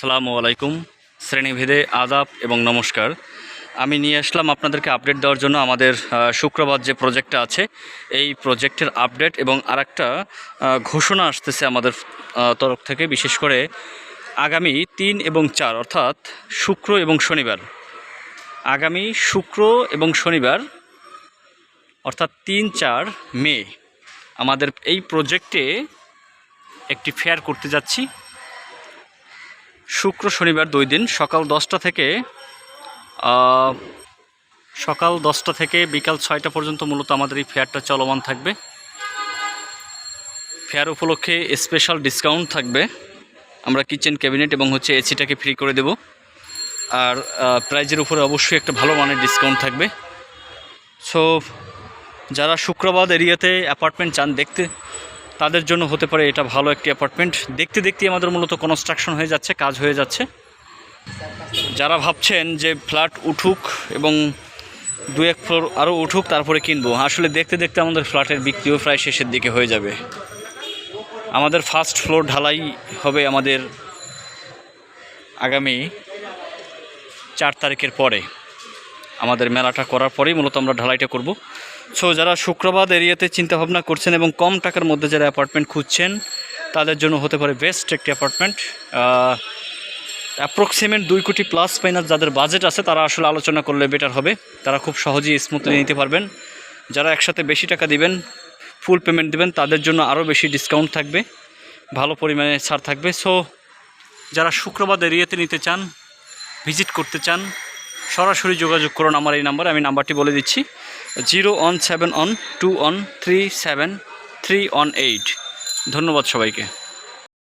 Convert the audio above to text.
আসসালামু আলাইকুম। শ্রেণীভেদে আদাব এবং নমস্কার। আমি নিয়ে আসলাম আপনাদেরকে আপডেট দেওয়ার জন্য আমাদের শুক্রবার যে প্রজেক্টটা আছে এই প্রজেক্টের আপডেট এবং আরেকটা ঘোষণা আসতেছে আমাদের তরফ থেকে, বিশেষ করে আগামী 3 এবং 4 অর্থাৎ শুক্র এবং শনিবার, আগামী শুক্র এবং শনিবার অর্থাৎ 3-4 মে আমাদের এই প্রজেক্টে একটি ফেয়ার করতে যাচ্ছি। শুক্র শনিবার 2 দিন সকাল 10টা থেকে বিকাল 6টা পর্যন্ত মূলত আমাদের এই ফেয়ারটা চলমান থাকবে। ফেয়ার উপলক্ষে স্পেশাল ডিসকাউন্ট থাকবে। আমরা কিচেন ক্যাবিনেট এবং এসিটাকে ফ্রি করে দেব। আর প্রাইজের উপরে অবশ্যই একটা ভালো মানের ডিসকাউন্ট থাকবে। সো যারা শুক্রবার এরিয়াতে অ্যাপার্টমেন্ট চান দেখতে, তাদের জন্য হতে পারে এটা ভালো একটি অ্যাপার্টমেন্ট। দেখতে দেখতে আমাদের মূলত কনস্ট্রাকশন হয়ে যাচ্ছে, কাজ হয়ে যাচ্ছে। যারা ভাবছেন যে ফ্ল্যাট উঠুক এবং 2-1 ফ্লোর আরও উঠুক তারপরে কিনবো, আসলে দেখতে দেখতে আমাদের ফ্ল্যাটের বিক্রিও প্রায় শেষের দিকে হয়ে যাবে। আমাদের ফার্স্ট ফ্লোর ঢালাই হবে আমাদের আগামী 4 তারিখের পরে। আমাদের মেলাটা করার পরেই মূলত আমরা ঢালাইটা করব। সো যারা শুক্রবার এরিয়াতে চিন্তাভাবনা করছেন এবং কম টাকার মধ্যে যারা অ্যাপার্টমেন্ট খুঁজছেন, তাদের জন্য হতে পারে বেস্ট একটি অ্যাপার্টমেন্ট। অ্যাপ্রক্সিমেট 2 কোটি প্লাস মাইনাস যাদের বাজেট আছে তারা আসলে আলোচনা করলে বেটার হবে। তারা খুব সহজেই স্মুথলি নিতে পারবেন। যারা একসাথে বেশি টাকা দিবেন, ফুল পেমেন্ট দিবেন, তাদের জন্য আরও বেশি ডিসকাউন্ট থাকবে, ভালো পরিমাণে ছাড় থাকবে। সো যারা শুক্রবার এরিয়াতে নিতে চান, ভিজিট করতে চান, সরাসরি যোগাযোগ করুন আমার এই নাম্বারে। আমি নাম্বারটি বলে দিচ্ছি 01712137318। ধন্যবাদ সবাইকে।